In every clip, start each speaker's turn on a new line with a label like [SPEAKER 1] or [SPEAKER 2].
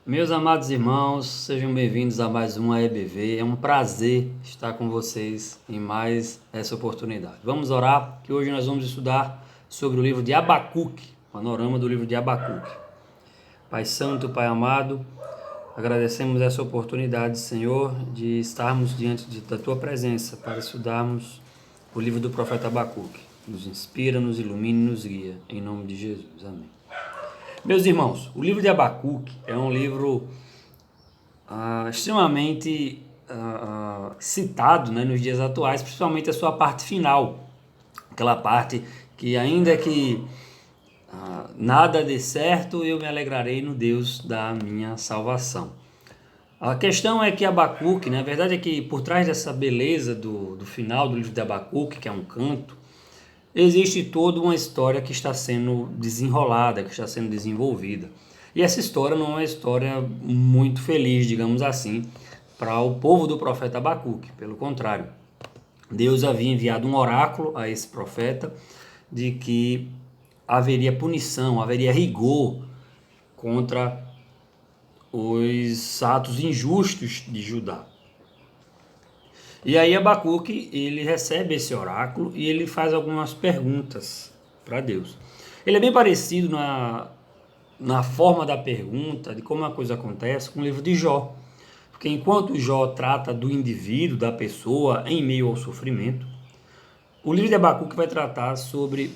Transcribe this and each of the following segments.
[SPEAKER 1] Meus amados irmãos, sejam bem-vindos a mais um EBV. É um prazer estar com vocês em mais essa oportunidade. Vamos orar, que hoje nós vamos estudar sobre o livro de Abacuque, panorama do livro de Abacuque. Pai Santo, Pai amado, agradecemos essa oportunidade, Senhor, de estarmos diante da Tua presença para estudarmos o livro do profeta Abacuque. Nos inspira, nos ilumine e nos guia. Em nome de Jesus. Amém. Meus irmãos, o livro de Abacuque é um livro extremamente citado, né, nos dias atuais, principalmente a sua parte final, aquela parte que ainda que nada dê certo, eu me alegrarei no Deus da minha salvação. A questão é que Abacuque, né, a verdade é que por trás dessa beleza do final do livro de Abacuque, que é um canto, existe toda uma história que está sendo desenrolada, que está sendo desenvolvida. E essa história não é uma história muito feliz, digamos assim, para o povo do profeta Abacuque. Pelo contrário, Deus havia enviado um oráculo a esse profeta de que haveria punição, haveria rigor contra os atos injustos de Judá. E aí Abacuque, ele recebe esse oráculo e ele faz algumas perguntas para Deus. Ele é bem parecido na forma da pergunta, de como a coisa acontece, com o livro de Jó. Porque enquanto Jó trata do indivíduo, da pessoa, em meio ao sofrimento, o livro de Abacuque vai tratar sobre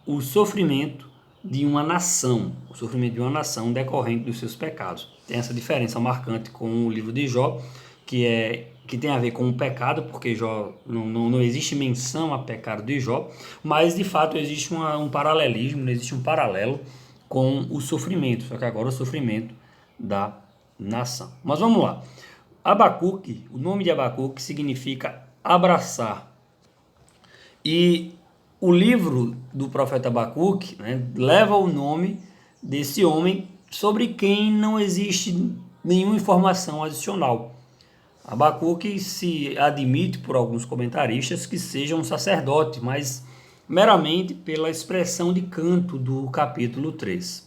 [SPEAKER 1] o sofrimento de uma nação, o sofrimento de uma nação decorrente dos seus pecados. Tem essa diferença marcante com o livro de Jó, que tem a ver com o pecado, porque Jó não existe menção a pecado de Jó, mas de fato existe um paralelismo, existe um paralelo com o sofrimento, só que agora o sofrimento da nação. Mas vamos lá. Abacuque, o nome de Abacuque significa abraçar. E o livro do profeta Abacuque, né, leva o nome desse homem sobre quem não existe nenhuma informação adicional. Abacuque se admite por alguns comentaristas que seja um sacerdote, mas meramente pela expressão de canto do capítulo 3.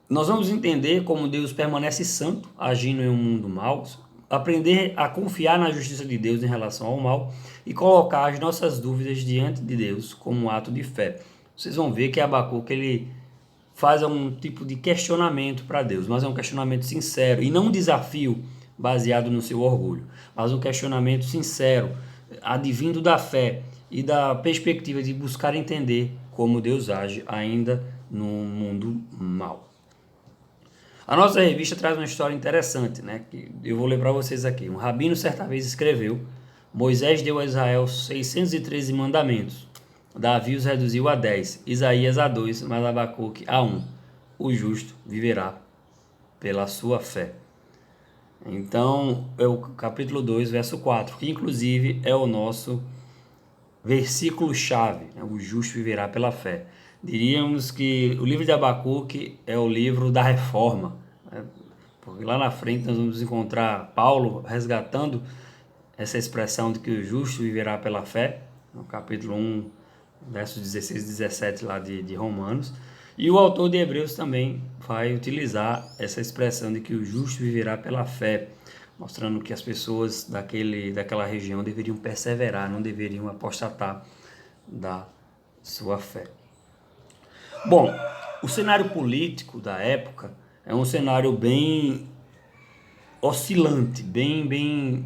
[SPEAKER 1] Nós vamos entender como Deus permanece santo, agindo em um mundo mau, aprender a confiar na justiça de Deus em relação ao mal e colocar as nossas dúvidas diante de Deus como um ato de fé. Vocês vão ver que Abacuque ele faz um tipo de questionamento para Deus, mas é um questionamento sincero e não um desafio baseado no seu orgulho, mas um questionamento sincero, advindo da fé e da perspectiva de buscar entender como Deus age ainda no mundo mau. A nossa revista traz uma história interessante, né? Que eu vou ler para vocês aqui. Um rabino certa vez escreveu: Moisés deu a Israel 613 mandamentos. Davi os reduziu a 10, Isaías a 2, mas Abacuque a 1. O justo viverá pela sua fé. Então, é o capítulo 2, verso 4, que inclusive é o nosso versículo-chave, né? O justo viverá pela fé. Diríamos que o livro de Abacuque é o livro da reforma, né? Porque lá na frente nós vamos encontrar Paulo resgatando essa expressão de que o justo viverá pela fé, no capítulo 1, versos 16 e 17 lá de Romanos. E o autor de Hebreus também vai utilizar essa expressão de que o justo viverá pela fé, mostrando que as pessoas daquela região deveriam perseverar, não deveriam apostatar da sua fé. Bom, o cenário político da época é um cenário bem oscilante, bem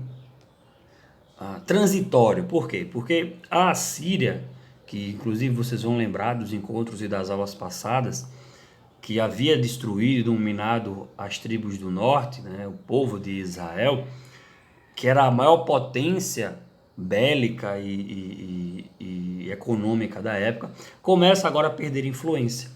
[SPEAKER 1] transitório. Por quê? Porque a Assíria, que inclusive vocês vão lembrar dos encontros e das aulas passadas, que havia destruído e dominado as tribos do norte, né, o povo de Israel, que era a maior potência bélica e econômica da época, começa agora a perder influência.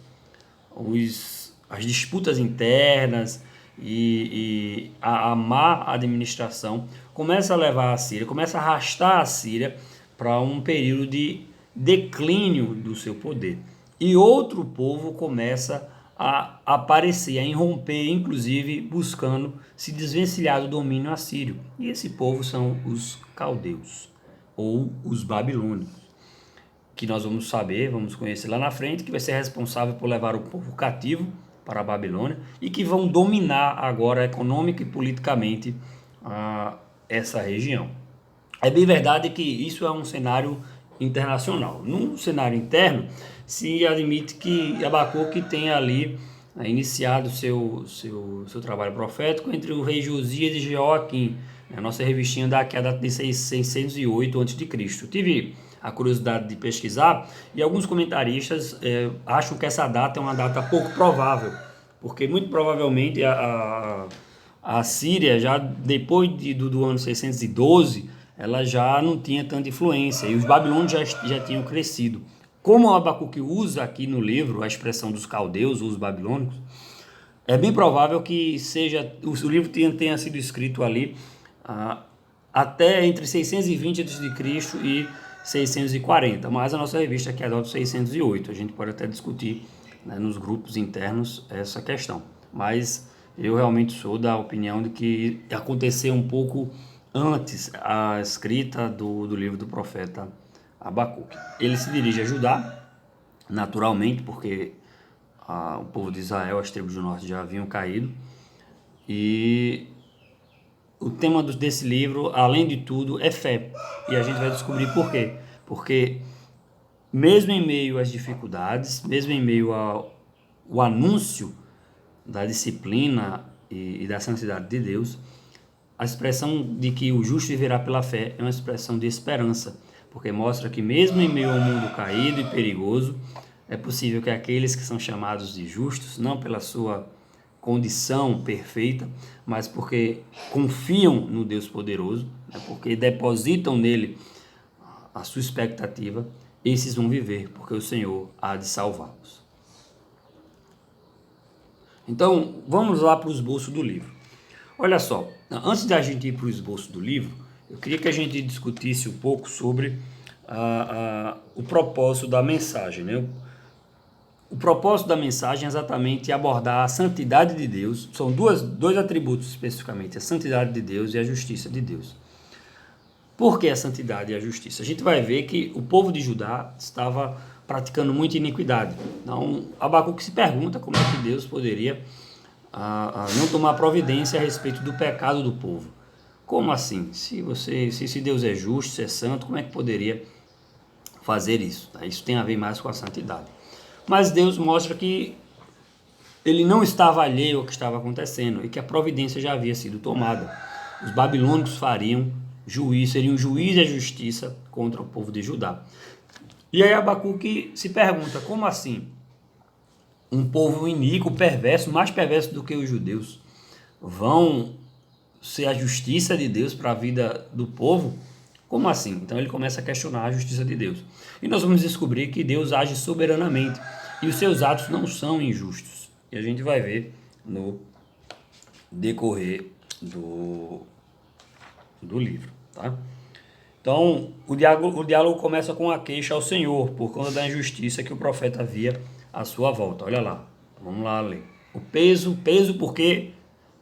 [SPEAKER 1] As disputas internas e a má administração começa a levar a Síria, começa a arrastar a Síria para um período de declínio do seu poder. E outro povo começa a aparecer, a irromper, inclusive buscando se desvencilhar do domínio assírio. E esse povo são os caldeus, ou os babilônios, que nós vamos saber, vamos conhecer lá na frente, que vai ser responsável por levar o povo cativo para a Babilônia e que vão dominar agora econômica e politicamente essa região. É bem verdade que isso é um cenário internacional. No cenário interno, se admite que Abacuque tenha ali iniciado seu trabalho profético entre o rei Josias e Jeoaquim. A nossa revistinha daqui a data de 608 a.C. Tive a curiosidade de pesquisar e alguns comentaristas acham que essa data é uma data pouco provável, porque muito provavelmente a Síria, já depois do ano 612, ela já não tinha tanta influência e os babilônios já tinham crescido. Como o Abacuque usa aqui no livro a expressão dos caldeus, os babilônicos, é bem provável que o livro tenha sido escrito ali até entre 620 a.C. e 640, mas a nossa revista aqui adota 608. A gente pode até discutir, né, nos grupos internos essa questão, mas eu realmente sou da opinião de que aconteceu um pouco antes a escrita do livro do profeta Abacuque. Ele se dirige a Judá, naturalmente, porque o povo de Israel, as tribos do norte já haviam caído, e o tema desse livro, além de tudo, é fé, e a gente vai descobrir por quê. Porque mesmo em meio às dificuldades, mesmo em meio ao anúncio da disciplina e da santidade de Deus, a expressão de que o justo viverá pela fé é uma expressão de esperança, porque mostra que mesmo em meio ao mundo caído e perigoso, é possível que aqueles que são chamados de justos, não pela sua condição perfeita, mas porque confiam no Deus poderoso, né, porque depositam nele a sua expectativa, esses vão viver, porque o Senhor há de salvá-los. Então, vamos lá para o esboço do livro. Olha só, antes da gente ir para o esboço do livro, eu queria que a gente discutisse um pouco sobre o propósito da mensagem, né? O propósito da mensagem é exatamente abordar a santidade de Deus. São dois atributos especificamente, a santidade de Deus e a justiça de Deus. Por que a santidade e a justiça? A gente vai ver que o povo de Judá estava praticando muita iniquidade. Então, Abacuque se pergunta como é que Deus poderia não tomar providência a respeito do pecado do povo. Como assim? Se Deus é justo, se é santo, como é que poderia fazer isso? Isso tem a ver mais com a santidade. Mas Deus mostra que ele não estava alheio ao que estava acontecendo e que a providência já havia sido tomada. Os babilônicos seriam juiz e a justiça contra o povo de Judá. E aí Abacuque se pergunta, como assim? Um povo iníquo, perverso, mais perverso do que os judeus, vão ser a justiça de Deus para a vida do povo? Como assim? Então ele começa a questionar a justiça de Deus. E nós vamos descobrir que Deus age soberanamente e os seus atos não são injustos. E a gente vai ver no decorrer do livro, tá? Então, o diálogo começa com a queixa ao Senhor por conta da injustiça que o profeta via à sua volta. Olha lá, vamos lá ler. O peso porque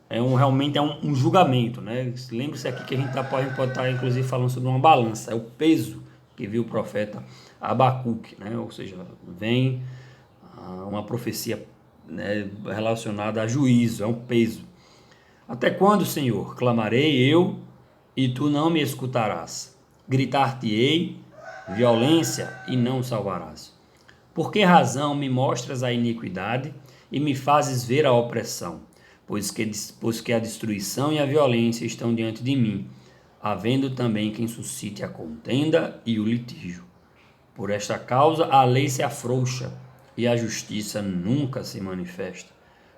[SPEAKER 1] realmente é um julgamento, né? Lembre-se aqui que a gente pode estar inclusive falando sobre uma balança, é o peso que viu o profeta Abacuque, né? Ou seja, vem uma profecia, né, relacionada a juízo, é um peso. Até quando, Senhor, clamarei eu e tu não me escutarás? Gritar-te-ei violência e não salvarás. Por que razão me mostras a iniquidade e me fazes ver a opressão? Pois que a destruição e a violência estão diante de mim, havendo também quem suscite a contenda e o litígio. Por esta causa a lei se afrouxa e a justiça nunca se manifesta,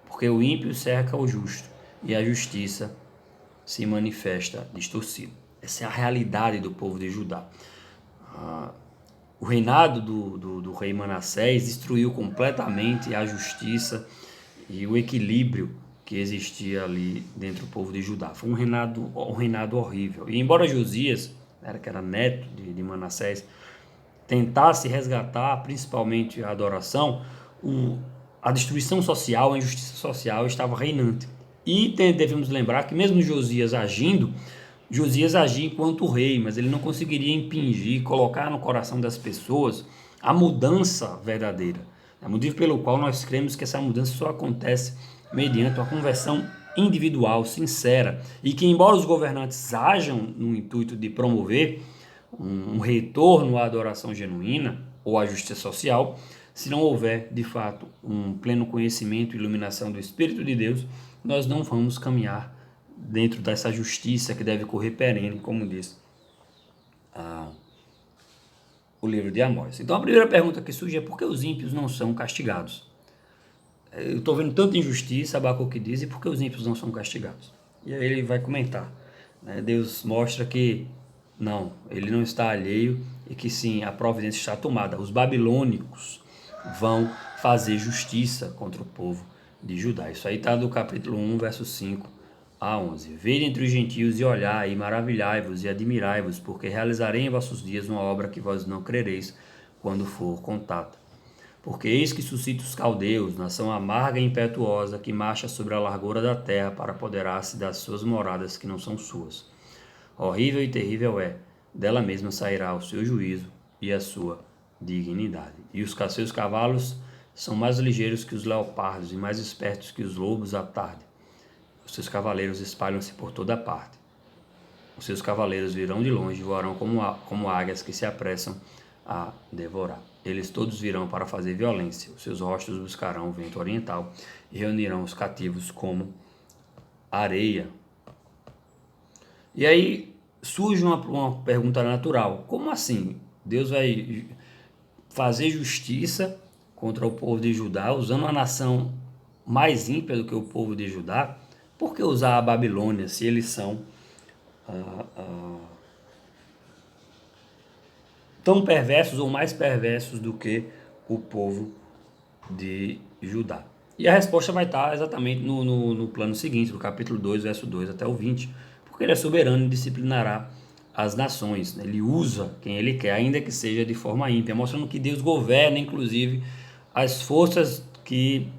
[SPEAKER 1] porque o ímpio cerca o justo e a justiça se manifesta distorcida. Essa é a realidade do povo de Judá. O reinado do rei Manassés destruiu completamente a justiça e o equilíbrio que existia ali dentro do povo de Judá. Foi um reinado horrível. E embora Josias, que era neto de Manassés, tentasse resgatar principalmente a adoração, a destruição social, a injustiça social estava reinante. E devemos lembrar que mesmo Josias agia enquanto rei, mas ele não conseguiria impingir, colocar no coração das pessoas a mudança verdadeira. É o motivo pelo qual nós cremos que essa mudança só acontece mediante uma conversão individual, sincera, e que, embora os governantes hajam no intuito de promover um retorno à adoração genuína ou à justiça social, se não houver, de fato, um pleno conhecimento e iluminação do Espírito de Deus, nós não vamos caminhar dentro dessa justiça que deve correr perene, como diz o livro de Amós. Então a primeira pergunta que surge é: por que os ímpios não são castigados? Eu estou vendo tanta injustiça, Abacuque diz, e por que os ímpios não são castigados? E aí ele vai comentar, né? Deus mostra que não, ele não está alheio e que sim, a providência está tomada. Os babilônicos vão fazer justiça contra o povo de Judá. Isso aí está do capítulo 1, verso 5 a 11. Vede entre os gentios e olhai, e maravilhai-vos e admirai-vos, porque realizarei em vossos dias uma obra que vós não crereis quando for contada. Porque eis que suscita os caldeus, nação amarga e impetuosa, que marcha sobre a largura da terra para apoderar-se das suas moradas que não são suas. Horrível e terrível é, dela mesma sairá o seu juízo e a sua dignidade. E os seus cavalos são mais ligeiros que os leopardos e mais espertos que os lobos à tarde. Os seus cavaleiros espalham-se por toda parte. Os seus cavaleiros virão de longe e voarão como águias que se apressam a devorar. Eles todos virão para fazer violência. Os seus rostos buscarão o vento oriental e reunirão os cativos como areia. E aí surge uma pergunta natural: como assim? Deus vai fazer justiça contra o povo de Judá, usando uma nação mais ímpia do que o povo de Judá? Por que usar a Babilônia se eles são tão perversos ou mais perversos do que o povo de Judá? E a resposta vai estar exatamente no plano seguinte, do capítulo 2, verso 2 até o 20, porque ele é soberano e disciplinará as nações. Ele usa quem ele quer, ainda que seja de forma ímpia, mostrando que Deus governa, inclusive, as forças que,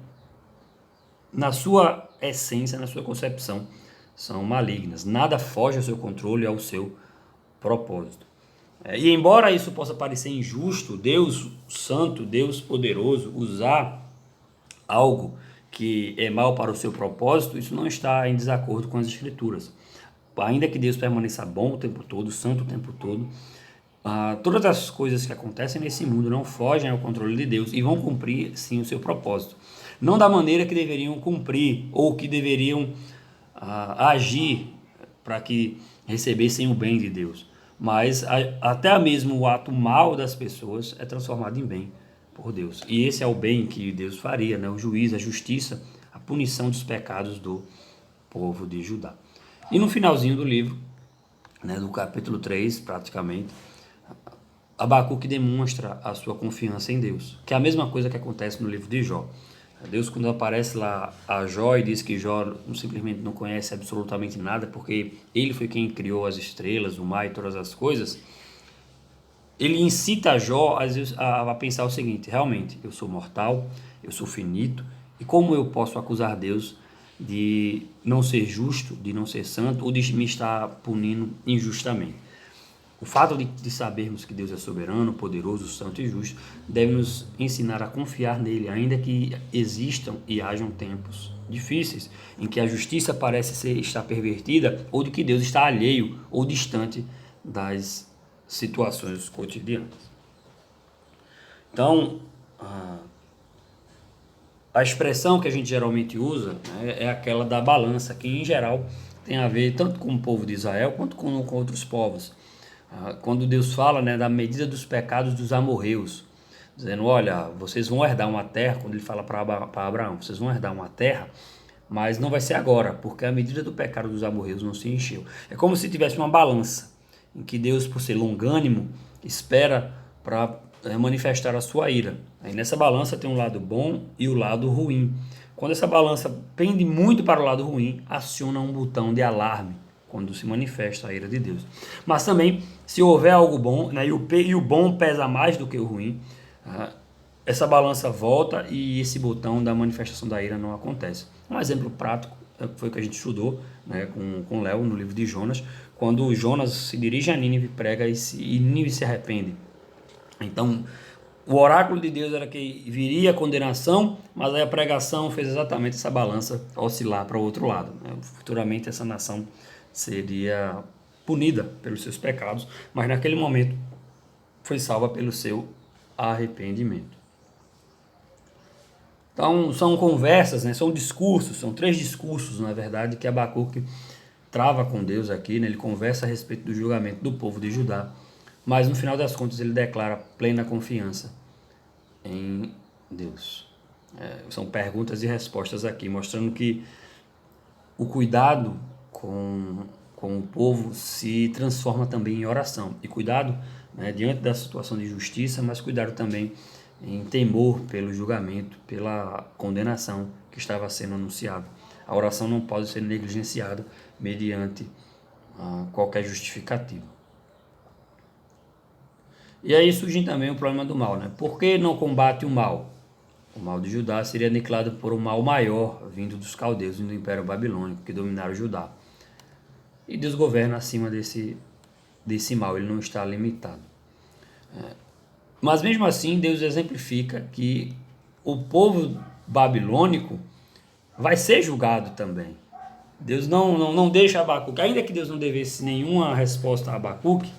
[SPEAKER 1] na sua essência, na sua concepção, são malignas. Nada foge ao seu controle e ao seu propósito. E embora isso possa parecer injusto, Deus santo, Deus poderoso, usar algo que é mal para o seu propósito, isso não está em desacordo com as Escrituras. Ainda que Deus permaneça bom o tempo todo, santo o tempo todo, todas as coisas que acontecem nesse mundo não fogem ao controle de Deus e vão cumprir sim o seu propósito. Não da maneira que deveriam cumprir ou que deveriam agir para que recebessem o bem de Deus, mas até mesmo o ato mal das pessoas é transformado em bem por Deus. E esse é o bem que Deus faria, né? O juízo, a justiça, a punição dos pecados do povo de Judá. E no finalzinho do livro, né, do capítulo 3, praticamente, Abacuque demonstra a sua confiança em Deus, que é a mesma coisa que acontece no livro de Jó. Deus, quando aparece lá a Jó e diz que Jó simplesmente não conhece absolutamente nada, porque ele foi quem criou as estrelas, o mar e todas as coisas, ele incita a Jó a pensar o seguinte: realmente, eu sou mortal, eu sou finito, e como eu posso acusar Deus de não ser justo, de não ser santo, ou de me estar punindo injustamente? O fato de sabermos que Deus é soberano, poderoso, santo e justo, deve nos ensinar a confiar nele, ainda que existam e hajam tempos difíceis, em que a justiça parece estar pervertida, ou de que Deus está alheio ou distante das situações cotidianas. Então, a expressão que a gente geralmente usa, né, é aquela da balança, que em geral tem a ver tanto com o povo de Israel quanto com outros povos. Quando Deus fala, né, da medida dos pecados dos amorreus, dizendo: olha, vocês vão herdar uma terra. Quando ele fala para Abraão, vocês vão herdar uma terra, mas não vai ser agora, porque a medida do pecado dos amorreus não se encheu. É como se tivesse uma balança, em que Deus, por ser longânimo, espera para manifestar a sua ira. Aí nessa balança tem um lado bom e o lado ruim. Quando essa balança pende muito para o lado ruim, aciona um botão de alarme quando se manifesta a ira de Deus. Mas também, se houver algo bom, né, e o bom pesa mais do que o ruim, essa balança volta e esse botão da manifestação da ira não acontece. Um exemplo prático foi o que a gente estudou, né, com Léo no livro de Jonas, quando Jonas se dirige a Nínive, prega e Nínive se arrepende. Então, o oráculo de Deus era que viria a condenação, mas aí a pregação fez exatamente essa balança oscilar para o outro lado, né? Futuramente essa nação seria punida pelos seus pecados, mas naquele momento foi salva pelo seu arrependimento. Então são conversas, né? São discursos, são 3 discursos, na verdade, que Abacuque trava com Deus aqui, né? Ele conversa a respeito do julgamento do povo de Judá, mas no final das contas ele declara plena confiança em Deus. São perguntas e respostas aqui, mostrando que o cuidado com o povo se transforma também em oração. E cuidado, né, diante da situação de justiça, mas cuidado também em temor pelo julgamento, pela condenação que estava sendo anunciada. A oração não pode ser negligenciada mediante qualquer justificativa. E aí surge também o problema do mal, né? Por que não combate o mal? O mal de Judá seria aniquilado por um mal maior, vindo dos caldeus e do Império Babilônico, que dominaram Judá. E Deus governa acima desse mal, ele não está limitado. Mas mesmo assim, Deus exemplifica que o povo babilônico vai ser julgado também. Deus não deixa Abacuque, ainda que Deus não devesse nenhuma resposta a Abacuque,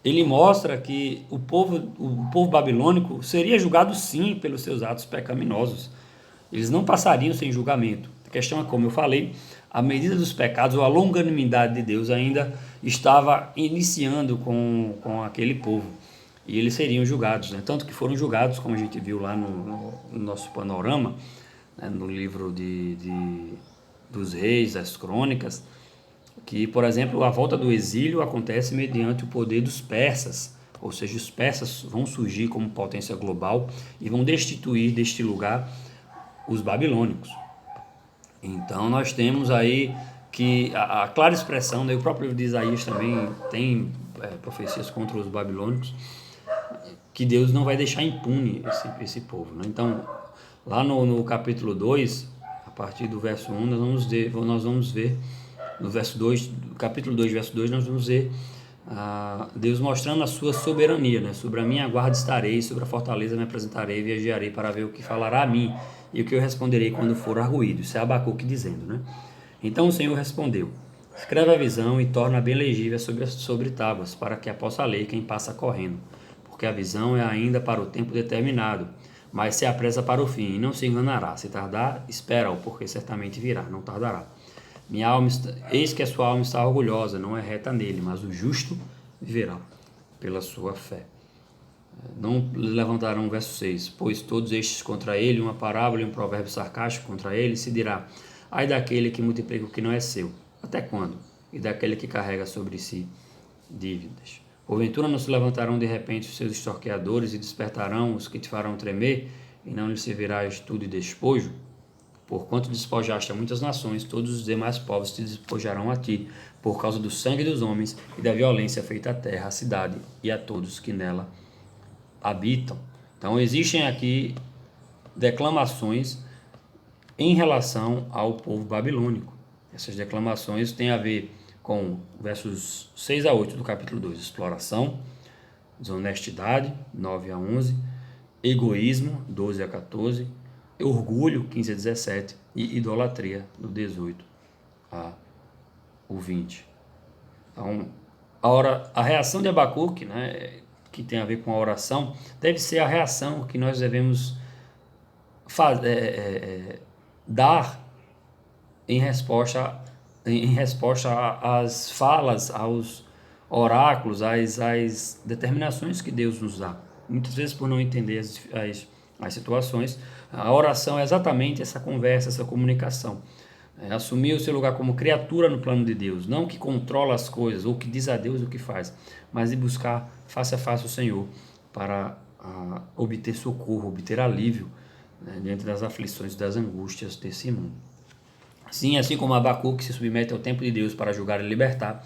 [SPEAKER 1] ele mostra que o povo babilônico seria julgado sim pelos seus atos pecaminosos. Eles não passariam sem julgamento. A questão é, como eu falei, a medida dos pecados ou a longanimidade de Deus ainda estava iniciando com aquele povo. E eles seriam julgados, né? Tanto que foram julgados, como a gente viu lá no nosso panorama, né? No livro dos reis, das crônicas, que, por exemplo, a volta do exílio acontece mediante o poder dos persas, ou seja, os persas vão surgir como potência global e vão destituir deste lugar os babilônicos. Então nós temos aí que a clara expressão, né, o próprio livro de Isaías também tem profecias contra os babilônicos, que Deus não vai deixar impune esse povo, né? Então, lá no capítulo 2, a partir do verso 1, nós vamos ver no verso 2, capítulo 2, verso 2, nós vamos ver Deus mostrando a sua soberania, né? Sobre a minha guarda estarei, sobre a fortaleza me apresentarei e viajarei para ver o que falará a mim e o que eu responderei quando for arguído. Isso é Abacuque dizendo, né? Então o Senhor respondeu: escreve a visão e torna bem legível sobre tábuas, para que a possa ler quem passa correndo, porque a visão é ainda para o tempo determinado, mas se apressa para o fim, e não se enganará. Se tardar, espera-o, porque certamente virá, não tardará. Minha alma, eis que a sua alma está orgulhosa, não é reta nele, mas o justo viverá pela sua fé. Não levantarão, verso 6, pois todos estes contra ele, uma parábola e um provérbio sarcástico contra ele, se dirá: ai daquele que multiplica o que não é seu, até quando? E daquele que carrega sobre si dívidas. Porventura não se levantarão de repente os seus extorqueadores e despertarão os que te farão tremer, e não lhes servirá estudo e despojo? Porquanto despojaste a muitas nações, todos os demais povos te despojarão a ti, por causa do sangue dos homens e da violência feita à terra, à cidade e a todos que nela habitam. Então existem aqui declamações em relação ao povo babilônico. Essas declamações têm a ver com versos 6 a 8 do capítulo 2, exploração, desonestidade, 9 a 11, egoísmo, 12 a 14, orgulho, 15 a 17, e idolatria, do 18 a 20. Então, a reação de Abacuque, né, que tem a ver com a oração, deve ser a reação que nós devemos dar em resposta às falas, aos oráculos, às determinações que Deus nos dá. Muitas vezes, por não entender as situações, a oração é exatamente essa conversa, essa comunicação. Assumir o seu lugar como criatura no plano de Deus, não que controla as coisas, ou que diz a Deus o que faz, mas de buscar face a face o Senhor para obter socorro, obter alívio, né, diante das aflições e das angústias desse mundo. Assim como Abacuque se submete ao tempo de Deus para julgar e libertar,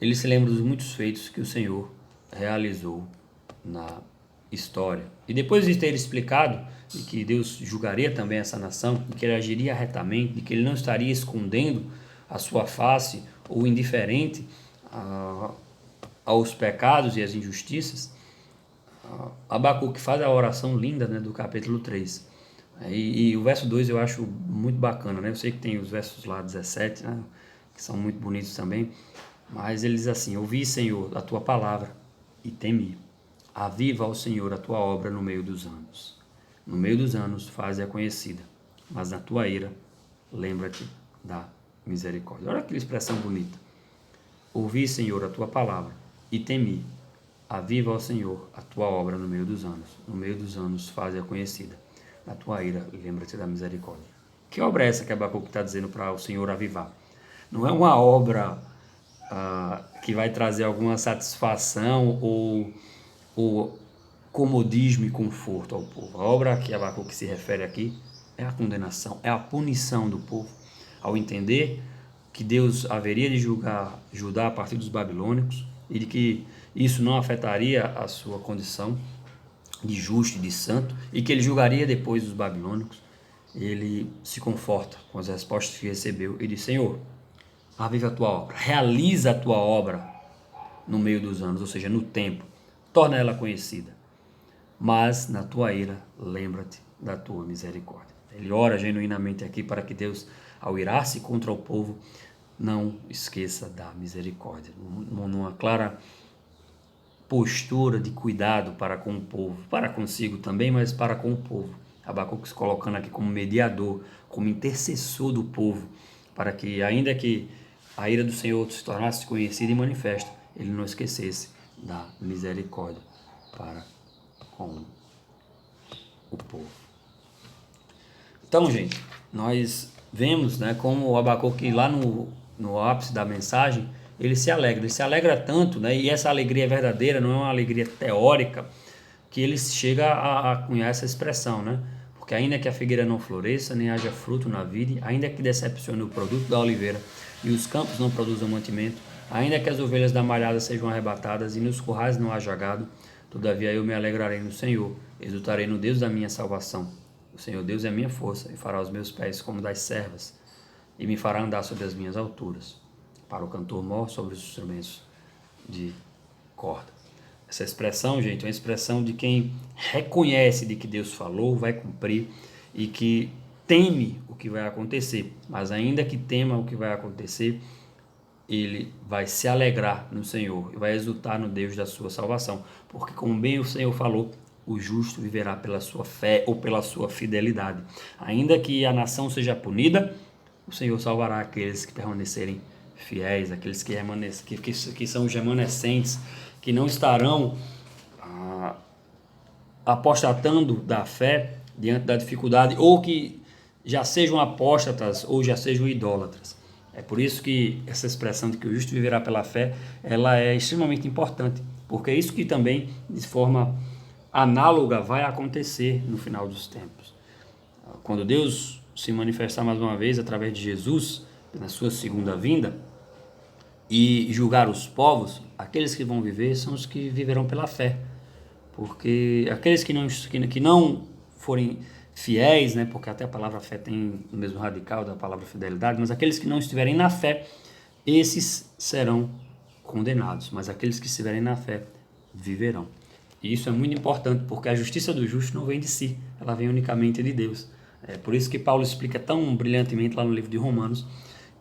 [SPEAKER 1] ele se lembra dos muitos feitos que o Senhor realizou na história. E depois de ter explicado de que Deus julgaria também essa nação, de que ele agiria retamente, de que ele não estaria escondendo a sua face ou indiferente aos pecados e às injustiças, Abacuque faz a oração linda, né, do capítulo 3. E o verso 2 eu acho muito bacana, né? Eu sei que tem os versos lá 17, né, que são muito bonitos também, mas ele diz assim: ouvi, Senhor, a tua palavra e temi. Aviva ao Senhor a tua obra no meio dos anos. No meio dos anos faze-a conhecida, mas na tua ira lembra-te da misericórdia. Olha que expressão bonita. Ouvi, Senhor, a tua palavra e temi. Aviva ao Senhor a tua obra no meio dos anos. No meio dos anos faze-a conhecida. Na tua ira lembra-te da misericórdia. Que obra é essa que Abacuque está dizendo para o Senhor avivar? Não é uma obra que vai trazer alguma satisfação ou comodismo e conforto ao povo. A obra que Abacuque se refere aqui é a condenação, é a punição do povo, ao entender que Deus haveria de julgar Judá a partir dos babilônicos e de que isso não afetaria a sua condição de justo e de santo, e que ele julgaria depois os babilônicos. Ele se conforta com as respostas que recebeu e diz: Senhor, aviva a tua obra, realiza a tua obra no meio dos anos, ou seja, no tempo, torna ela conhecida, mas na tua ira lembra-te da tua misericórdia. Ele ora genuinamente aqui para que Deus, ao irar-se contra o povo, não esqueça da misericórdia, numa clara postura de cuidado para com o povo, para consigo também, mas para com o povo. Abacuque se colocando aqui como mediador, como intercessor do povo, para que, ainda que a ira do Senhor se tornasse conhecida e manifesta, ele não esquecesse da misericórdia para com o povo. Então, gente, nós vemos, né, como o Abacuque lá no ápice da mensagem, ele se alegra tanto, né, e essa alegria é verdadeira, não é uma alegria teórica, que ele chega a cunhar essa expressão, né, porque ainda que a figueira não floresça, nem haja fruto na vide, ainda que decepcione o produto da oliveira e os campos não produzam mantimento, ainda que as ovelhas da malhada sejam arrebatadas e nos currais não haja gado, todavia eu me alegrarei no Senhor, exultarei no Deus da minha salvação. O Senhor Deus é minha força e fará os meus pés como das servas e me fará andar sobre as minhas alturas. Para o cantor mor sobre os instrumentos de corda. Essa expressão, gente, é uma expressão de quem reconhece de que Deus falou, vai cumprir e que teme o que vai acontecer. Mas ainda que tema o que vai acontecer, ele vai se alegrar no Senhor e vai exultar no Deus da sua salvação. Porque, como bem o Senhor falou, o justo viverá pela sua fé ou pela sua fidelidade. Ainda que a nação seja punida, o Senhor salvará aqueles que permanecerem fiéis, aqueles que são os remanescentes, que não estarão apostatando da fé diante da dificuldade, ou que já sejam apóstatas ou já sejam idólatras. É por isso que essa expressão de que o justo viverá pela fé, ela é extremamente importante, porque é isso que também, de forma análoga, vai acontecer no final dos tempos. Quando Deus se manifestar mais uma vez através de Jesus, na sua segunda vinda, e julgar os povos, aqueles que vão viver são os que viverão pela fé. Porque aqueles que não forem fiéis, né, porque até a palavra fé tem o mesmo radical da palavra fidelidade, mas aqueles que não estiverem na fé, esses serão condenados, mas aqueles que estiverem na fé viverão. E isso é muito importante, porque a justiça do justo não vem de si, ela vem unicamente de Deus. É por isso que Paulo explica tão brilhantemente lá no livro de Romanos,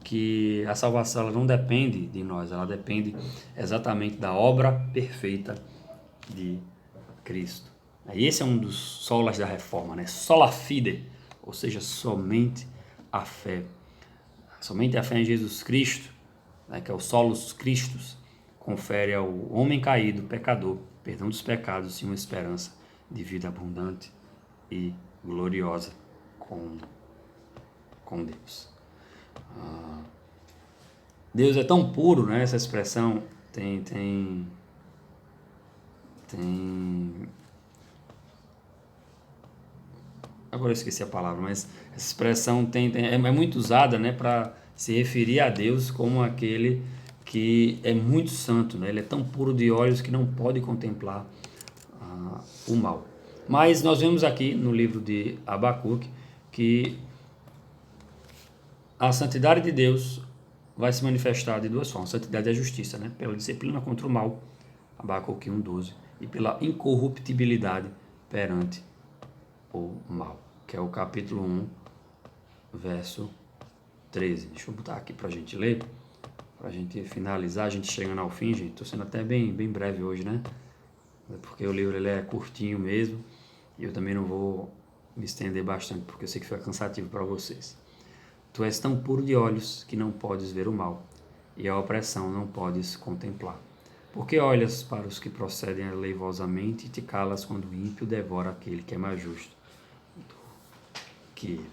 [SPEAKER 1] que a salvação ela não depende de nós, ela depende exatamente da obra perfeita de Cristo. E esse é um dos solas da reforma, né? Sola fide, ou seja, somente a fé. Somente a fé em Jesus Cristo, né, que é o solus Christus, confere ao homem caído, pecador, perdão dos pecados e uma esperança de vida abundante e gloriosa com Deus. Deus é tão puro, né? Essa expressão tem agora eu esqueci a palavra, mas essa expressão é muito usada, né, para se referir a Deus como aquele que é muito santo, né? Ele é tão puro de olhos que não pode contemplar o mal. Mas nós vemos aqui no livro de Abacuque que a santidade de Deus vai se manifestar de duas formas. A santidade é a justiça, né? Pela disciplina contra o mal, Abacuque 1:12, e pela incorruptibilidade perante o mal, que é o capítulo 1, verso 13. Deixa eu botar aqui para a gente ler, para a gente finalizar, a gente chegando ao fim, gente. Estou sendo até bem breve hoje, né? Porque o livro ele é curtinho mesmo, e eu também não vou me estender bastante, porque eu sei que fica cansativo para vocês. Tu és tão puro de olhos que não podes ver o mal, e a opressão não podes contemplar. Porque olhas para os que procedem aleivosamente e te calas quando o ímpio devora aquele que é mais justo que ele.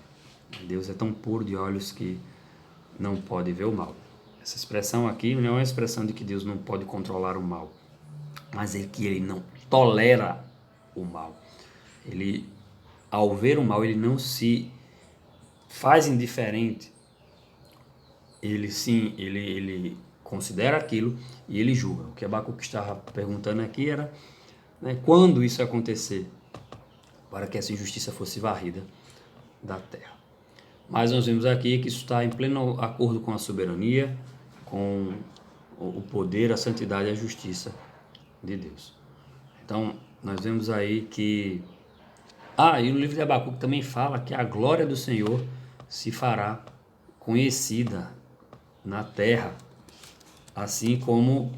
[SPEAKER 1] Deus é tão puro de olhos que não pode ver o mal. Essa expressão aqui não é uma expressão de que Deus não pode controlar o mal, mas é que ele não tolera o mal. Ele, ao ver o mal, ele não se faz indiferente. Ele considera aquilo e ele julga. O que Abacuque estava perguntando aqui era, né, quando isso ia acontecer, para que essa injustiça fosse varrida da terra. Mas nós vemos aqui que isso está em pleno acordo com a soberania, com o poder, a santidade e a justiça de Deus. Então, nós vemos aí que... e no livro de Abacuque também fala que a glória do Senhor se fará conhecida na terra, assim como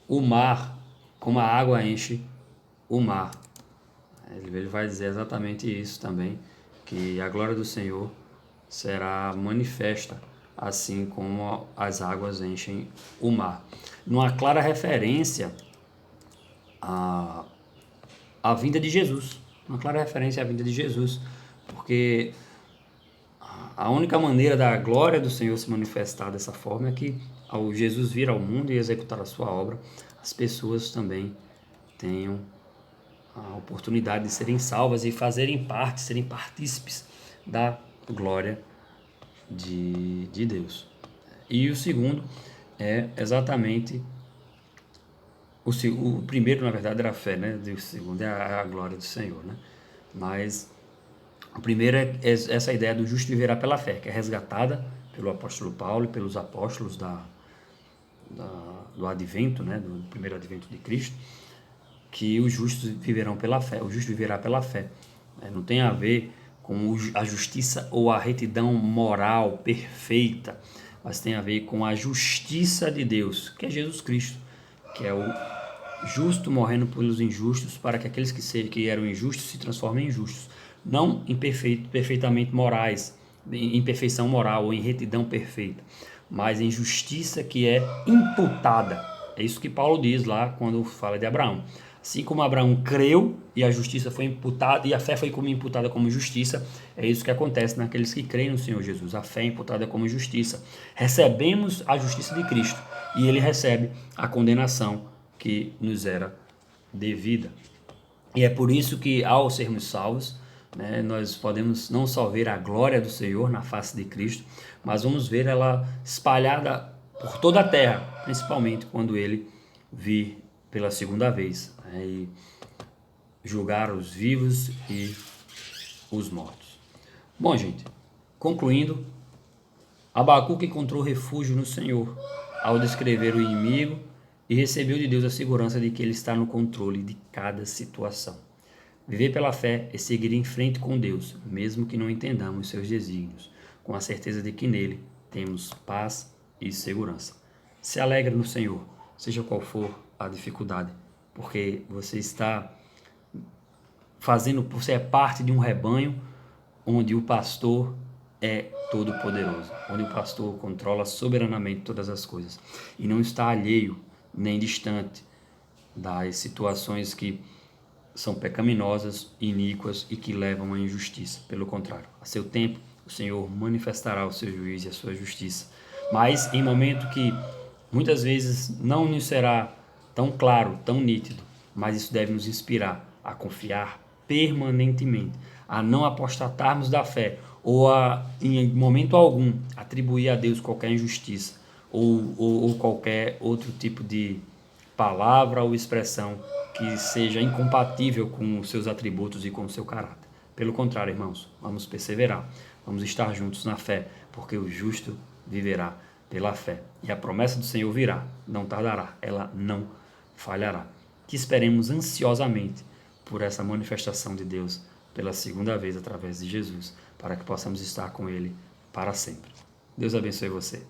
[SPEAKER 1] o mar, como a água enche o mar. Ele vai dizer exatamente isso também, que a glória do Senhor será manifesta, assim como as águas enchem o mar. Numa clara referência à vinda de Jesus. Uma clara referência à vinda de Jesus, porque a única maneira da glória do Senhor se manifestar dessa forma é que, ao Jesus vir ao mundo e executar a sua obra, as pessoas também tenham a oportunidade de serem salvas e fazerem parte, serem partícipes da glória de Deus. E o segundo é exatamente o primeiro, na verdade, era a fé, né? O segundo é a glória do Senhor, né? Mas o primeiro é essa ideia do justo viverá pela fé, que é resgatada pelo apóstolo Paulo e pelos apóstolos do advento, né? Do primeiro advento de Cristo, que os justos viverão pela fé, o justo viverá pela fé. Não tem a ver com a justiça ou a retidão moral perfeita, mas tem a ver com a justiça de Deus, que é Jesus Cristo, que é o justo morrendo pelos injustos, para que aqueles que eram injustos se transformem em justos, não em perfeitamente morais, em perfeição moral ou em retidão perfeita, mas em justiça que é imputada. É isso que Paulo diz lá quando fala de Abraão. Assim como Abraão creu e a justiça foi imputada, e a fé foi como imputada como justiça, é isso que acontece naqueles que creem no Senhor Jesus. A fé é imputada como justiça. Recebemos a justiça de Cristo e ele recebe a condenação que nos era devida. E é por isso que, ao sermos salvos, né, nós podemos não só ver a glória do Senhor na face de Cristo, mas vamos ver ela espalhada por toda a terra, principalmente quando ele vir pela segunda vez, né, e julgar os vivos e os mortos. Bom, gente, concluindo, Abacuque encontrou refúgio no Senhor ao descrever o inimigo e recebeu de Deus a segurança de que ele está no controle de cada situação. Viver pela fé é seguir em frente com Deus, mesmo que não entendamos seus desígnios, com a certeza de que nele temos paz e segurança. Se alegre no Senhor, seja qual for a dificuldade, porque você é parte de um rebanho onde o pastor é todo poderoso, onde o pastor controla soberanamente todas as coisas e não está alheio nem distante das situações que são pecaminosas, iníquas e que levam à injustiça. Pelo contrário, a seu tempo o Senhor manifestará o seu juízo e a sua justiça, mas em momento que muitas vezes não nos será tão claro, tão nítido, mas isso deve nos inspirar a confiar permanentemente, a não apostatarmos da fé ou a, em momento algum, atribuir a Deus qualquer injustiça ou qualquer outro tipo de palavra ou expressão que seja incompatível com os seus atributos e com o seu caráter. Pelo contrário, irmãos, vamos perseverar, vamos estar juntos na fé, porque o justo viverá pela fé. E a promessa do Senhor virá, não tardará, ela não falhará. Que esperemos ansiosamente por essa manifestação de Deus pela segunda vez através de Jesus, para que possamos estar com Ele para sempre. Deus abençoe você.